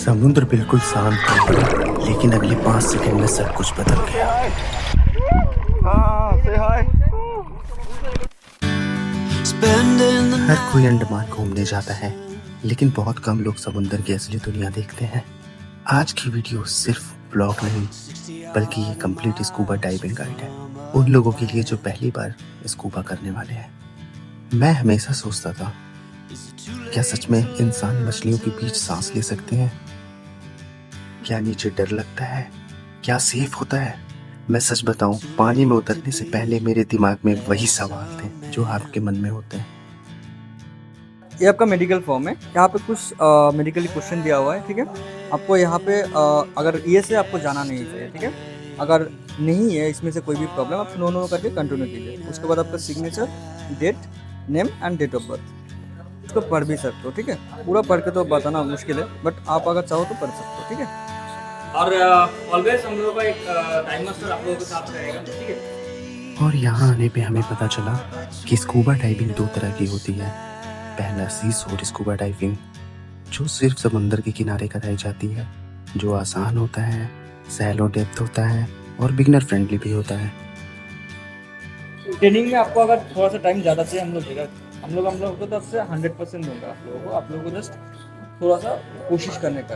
समुद्र बिल्कुल शांत था, लेकिन अगले 5 सेकंड में सब कुछ बदल गया। हर कोई अंडमान घूमने जाता है, लेकिन बहुत कम लोग समुद्र की असली दुनिया देखते हैं। आज की वीडियो सिर्फ ब्लॉग नहीं, बल्कि ये कंप्लीट स्कूबा डाइविंग गाइड है उन लोगों के लिए जो पहली बार स्कूबा करने वाले हैं। मैं हमेशा सोचता था, क्या सच में इंसान मछलियों के बीच सांस ले सकते हैं? क्या नीचे डर लगता है? क्या सेफ होता है? मैं सच बताऊं, पानी में उतरने से पहले मेरे दिमाग में वही सवाल थे जो आपके मन में होते हैं। ये आपका मेडिकल फॉर्म है। यहाँ पे कुछ मेडिकली क्वेश्चन दिया हुआ है, ठीक है। आपको यहाँ पे अगर ये से आपको जाना नहीं चाहिए, ठीक है। अगर नहीं है इसमें से कोई भी प्रॉब्लम, आप नो करके कंटिन्यू कीजिए। उसके बाद आपका signature, date, name and date of birth, उसको पढ़ भी सकते हो, ठीक है। पूरा पढ़ के तो बताना मुश्किल है, बट आप अगर चाहो तो पढ़ सकते हो, ठीक है। और ऑलवेज हम लोगों का एक टाइम मास्टर आप लोगों के साथ रहेगा, ठीक है। और यहाँ आने पे हमें पता चला कि स्कूबा डाइविंग 2 तरह की होती है। पहला सी शोर स्कूबा डाइविंग, जो सिर्फ समुद्र के किनारे कराई जाती है, जो आसान होता है, सैलो डेप्थ होता है और बिगनर फ्रेंडली भी होता है। ट्रेनिंग में आपको अगर थोड़ा सा टाइम ज़्यादा चाहिए, हम लोग को तरफ से 100% दूंगा आप लोगों को जस्ट थोड़ा सा कोशिश करने का।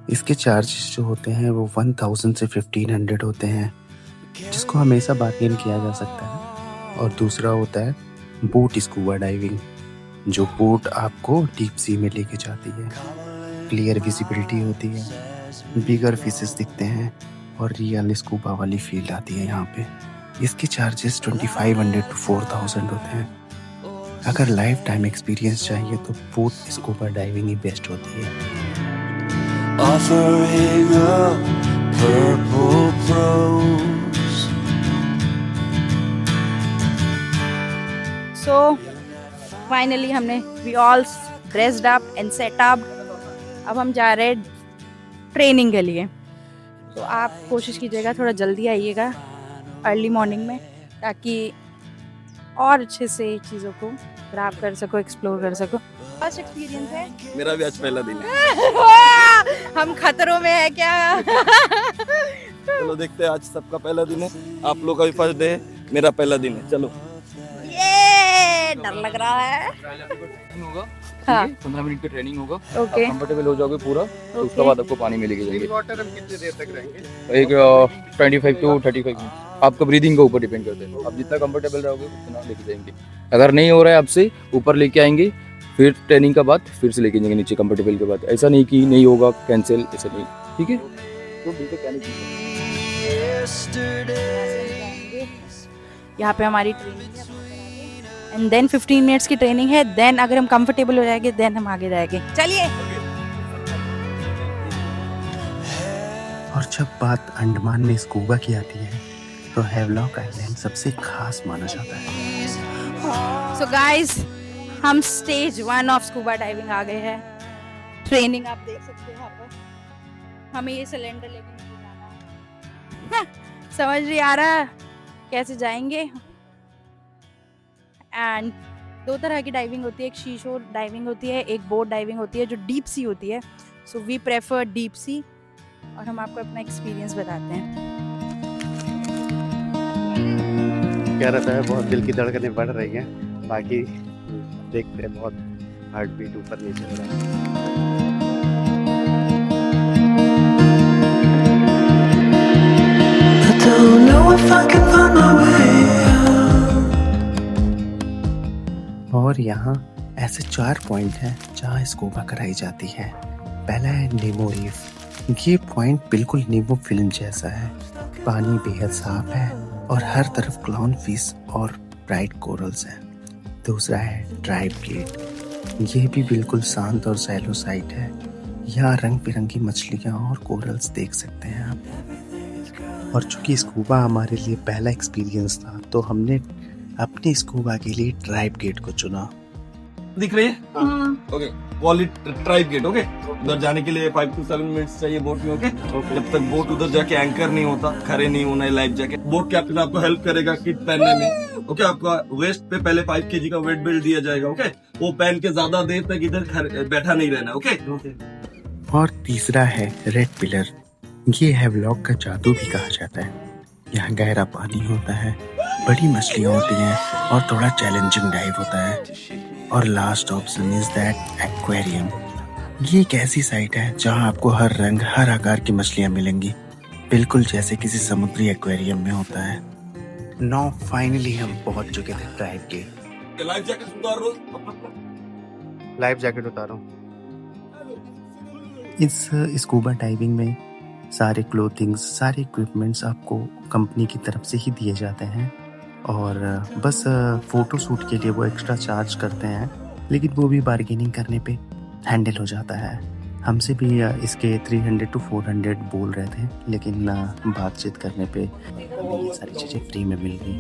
इसके चार्जेस जो होते हैं वो 1000 से 1500 होते हैं, जिसको हमेशा बार्गेन किया जा सकता है। और दूसरा होता है बोट स्कूबा डाइविंग, जो बोट आपको डीप सी में लेके जाती है। क्लियर विजिबिलिटी होती है, बिगर फिशेस दिखते हैं और रियल स्कूबा वाली फील आती है यहाँ पे। इसके चार्जेस 2500 to 4000 होते हैं। अगर लाइफ टाइम एक्सपीरियंस चाहिए तो बोट स्कूबा डाइविंग ही बेस्ट होती है। Offering up purple prose. So finally हमने we all dressed up and set up. अब हम जा रहे हैं ट्रेनिंग के लिए। तो आप कोशिश कीजिएगा थोड़ा जल्दी आइएगा अर्ली मॉर्निंग में, ताकि और अच्छे से चीज़ों को ग्रैब कर सको, एक्सप्लोर कर सको। फर्स्ट एक्सपीरियंस है मेरा भी आज पहला दिन है। हम खतरों में है क्या? चलो देखते हैं, आज सबका पहला दिन है। आप लोग का भी फर्स्ट डे है, मेरा पहला दिन है। चलो, ये डर लग रहा है। होगा, हाँ। 15 मिनट की ट्रेनिंग होगा। ओके, कंफर्टेबल हो जाओगे पूरा, तो उसके ओके। बाद आपको पानी में लेके जाएंगे। वाटर हम कितनी देर तक रहेंगे? एक 25 to 35 मिनट आपका ब्रीदिंग के ऊपर डिपेंड करते हैं। आप जितना कंफर्टेबल रहोगे उतना लेके जाएंगे। अगर नहीं हो रहा है आपसे, ऊपर लेके आएंगे, फिर ट्रेनिंग का बाद फिर से लेके जाएंगे नीचे कंफर्टेबल के बाद। ऐसा नहीं कि नहीं होगा कैंसिल, ऐसा नहीं, ठीक है। तो बिल्कुल पैनिक यहाँ पे हमारी ट्रेनिंग है एंड देन 15 मिनट्स की ट्रेनिंग है। देन अगर हम कंफर्टेबल हो जाएंगे देन हम आगे जाएंगे। चलिए। और जब बात अंडमान में स्कूबा की आती है तो हैवलॉक आइलैंड सबसे खास माना जाता है। सो गाइस, हम स्टेज 1 ऑफ स्कूबा डाइविंग आ गए हैं। ट्रेनिंग आप देख सकते हैं यहाँ पर। हमें ये सिलेंडर लेके नहीं जाना है। समझ नहीं आ रहा कैसे जाएंगे। एंड 2 तरह की डाइविंग होती है, एक शीशोर डाइविंग होती है, एक बोट डाइविंग होती है जो डीप सी होती है। So we prefer deep sea, और हम आपको अपना एक्सपीरियंस बताते हैं। क्या रहता है, बहुत दिल की धड़कनें बढ़ रही हैं। बाकी देखते हैं, बहुत हार्ट बीट ऊपर नीचे हो रहा है। और यहाँ ऐसे 4 पॉइंट हैं जहाँ स्कूबा कराई जाती है। पहला है नेमो रीफ। ये पॉइंट बिल्कुल नेमो फिल्म जैसा है। पानी बेहद साफ है और हर तरफ क्लाउन फिश और ब्राइट कोरल्स हैं। दूसरा है ट्राइब गेट। ये भी बिल्कुल शांत और सैलो साइट है। यहाँ रंग बिरंगी मछलियाँ और कोरल्स देख सकते हैं आप। और चूंकि स्कूबा हमारे लिए पहला एक्सपीरियंस था, तो हमने अपने स्कूबा के लिए ट्राइब गेट को चुना। दिख रही है? ओके, वॉली ट्राइब गेट। ओके, उधर जाने के लिए 5 to 7 मिनट्स चाहिए बोट में। ओके, जब तक बोट उधर जाके एंकर नहीं होता, खड़े नहीं होना है लाइफ जैकेट। बोट कैप्टन आपको हेल्प करेगा किट पहनने में। ओके, आपका वेस्ट पे पहले 5 kg का वेट बेल्ट दिया जाएगा। ओके, वो पहन के ज्यादा देर तक इधर बैठा नहीं रहना। ओके, और तीसरा है रेड पिलर। ये हैवलॉक का जादू भी कहा जाता है। यहाँ गहरा पानी होता है, बड़ी मछलियाँ होती हैं और थोड़ा चैलेंजिंग डाइव होता है। और last option is that aquarium. ये एक ऐसी साइट है जहाँ आपको हर रंग हर आकार की मछलियाँ मिलेंगी, बिल्कुल जैसे किसी समुद्री एक्वेरियम में होता है। नाउ फाइनली हम पहुंच चुके थे ड्राइव के। लाइफ जैकेट उतार लो। लाइफ जैकेट उतारो। इस स्कूबा डाइविंग में सारे क्लोथिंग्स सारे इक्विपमेंट्स आपको कंपनी की तरफ से ही दिए जाते हैं और बस फोटो शूट के लिए वो एक्स्ट्रा चार्ज करते हैं, लेकिन वो भी बार्गेनिंग करने पे हैंडल हो जाता है। हमसे भी इसके 300 to 400 बोल रहे थे, लेकिन बातचीत करने पे ये सारी चीज़ें फ्री में मिल गई।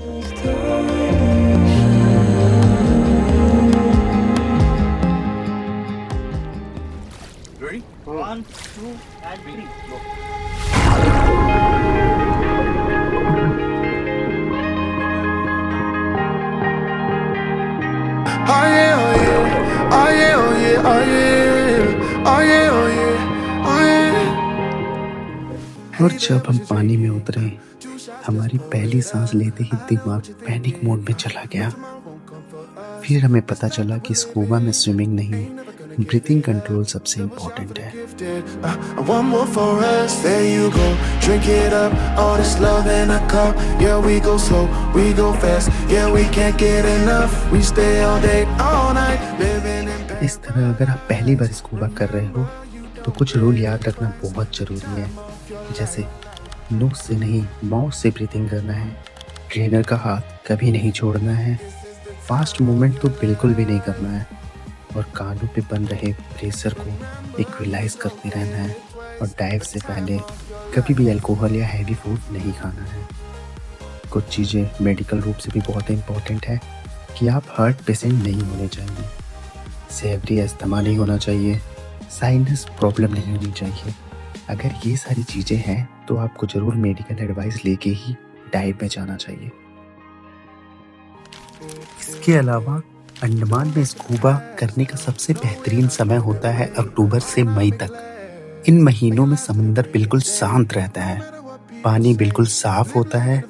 Ready? 1, 2 and 3 go. Oh yeah, oh yeah, oh yeah, oh yeah, oh yeah, oh yeah, oh yeah, oh yeah. और जब हम पानी में उतरे, हमारी पहली सांस लेते ही दिमाग पैनिक मोड में चला गया। फिर हमें पता चला कि स्कूबा में स्विमिंग नहीं, ब्रीथिंग कंट्रोल सबसे इम्पोर्टेंट है। One more for us, there you go. Drink it up, all this love in a cup. Yeah, we go slow, we go fast. Yeah, we can't get enough. We stay all day, all night, living in pain. इस तरह अगर आप पहली बार scuba कर रहे हो तो कुछ रूल याद रखना बहुत ज़रूरी है, जैसे नोज से नहीं माउथ से ब्रीथिंग करना है, ट्रेनर का हाथ कभी नहीं छोड़ना है, फास्ट मूवमेंट तो बिल्कुल भी नहीं करना है और कानों पे बन रहे प्रेशर को इक्विलाइज करते रहना है और डाइव से पहले कभी भी अल्कोहल या हैवी फूड नहीं खाना है। कुछ चीज़ें मेडिकल रूप से भी बहुत इम्पोर्टेंट है कि आप हार्ट पेशेंट नहीं होने चाहिए, सेवरी अस्थमा नहीं होना चाहिए, साइनस प्रॉब्लम नहीं होनी चाहिए। अगर ये सारी चीज़ें हैं तो आपको ज़रूर मेडिकल एडवाइस लेके ही डाइव में जाना चाहिए। इसके अलावा अंडमान में स्कूबा करने का सबसे बेहतरीन समय होता है अक्टूबर से मई तक। इन महीनों में समंदर बिल्कुल शांत रहता है, पानी बिल्कुल साफ होता है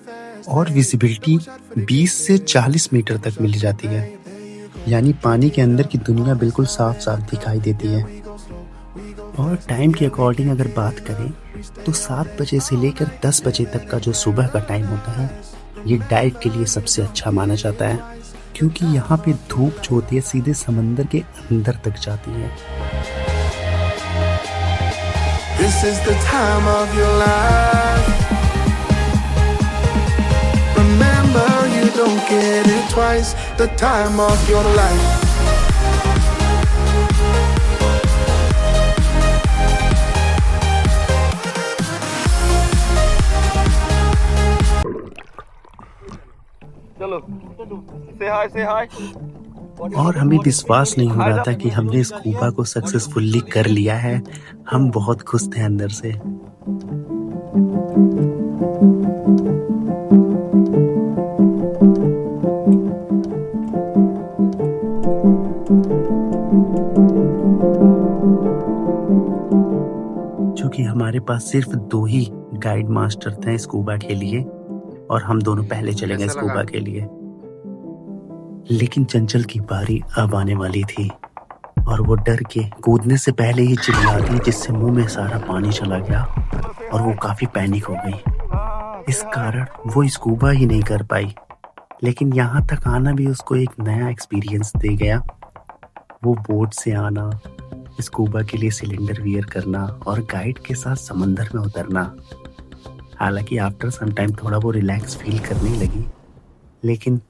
और विजिबिलिटी 20 से 40 मीटर तक मिल जाती है, यानी पानी के अंदर की दुनिया बिल्कुल साफ साफ दिखाई देती है। और टाइम के अकॉर्डिंग अगर बात करें तो 7 बजे से लेकर 10 बजे तक का जो सुबह का टाइम होता है, ये डाइव के लिए सबसे अच्छा माना जाता है, क्योंकि यहाँ पे धूप जो होती है सीधे समंदर के अंदर तक जाती है। This is the time of your life. Remember, you don't get it twice. The time of your life. चलो से हाय से हाय। और हमें विश्वास नहीं हो रहा था कि हमने स्कूबा को सक्सेसफुली कर लिया है। हम बहुत खुश थे अंदर से। क्योंकि हमारे पास सिर्फ 2 ही गाइड मास्टर थे स्कूबा के लिए और हम दोनों पहले चले गए स्कूबा के लिए। लेकिन चंचल की बारी अब आने वाली थी और वो डर के कूदने से पहले ही चिल्ला दी, जिससे मुंह में सारा पानी चला गया और वो काफी पैनिक हो गई। इस कारण वो स्कूबा ही नहीं कर पाई, लेकिन यहाँ तक आना भी उसको एक नया एक्सपीरियंस दे गया। वो बोट से आना, स्कूबा के लिए सिलेंडर वियर करना और गाइड के साथ समंदर में उतरना। हालांकि आफ्टर सम टाइम थोड़ा वो रिलैक्स फील करने लगी, लेकिन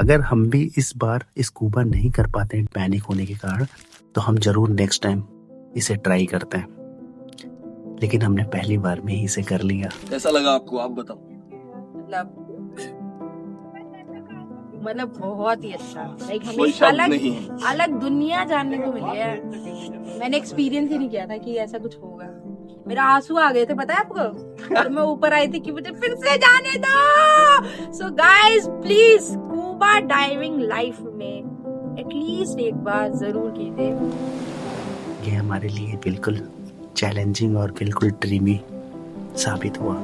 अगर हम भी इस बार स्कूबा नहीं कर पाते पैनिक होने के कारण, तो हम जरूर नेक्स्ट टाइम इसे ट्राई करते हैं। लेकिन हमने पहली बार में ही इसे कर लिया। कैसा लगा आपको, आप बताओ। मतलब बहुत ही अच्छा, लाइक कोई हमें शब्द नहीं है। अलग दुनिया जानने को मिली है। मैंने एक्सपीरियंस ही नहीं किया था कि ऐसा कुछ होगा। मेरा आंसू आ गए थे, पता है आपको? और मैं ऊपर आई थी कि मुझे फिर से जाने दो। So guys please scuba diving life में एटलीस्ट एक बार जरूर कीजिए। ये हमारे लिए बिल्कुल चैलेंजिंग और बिल्कुल ड्रीमी साबित हुआ।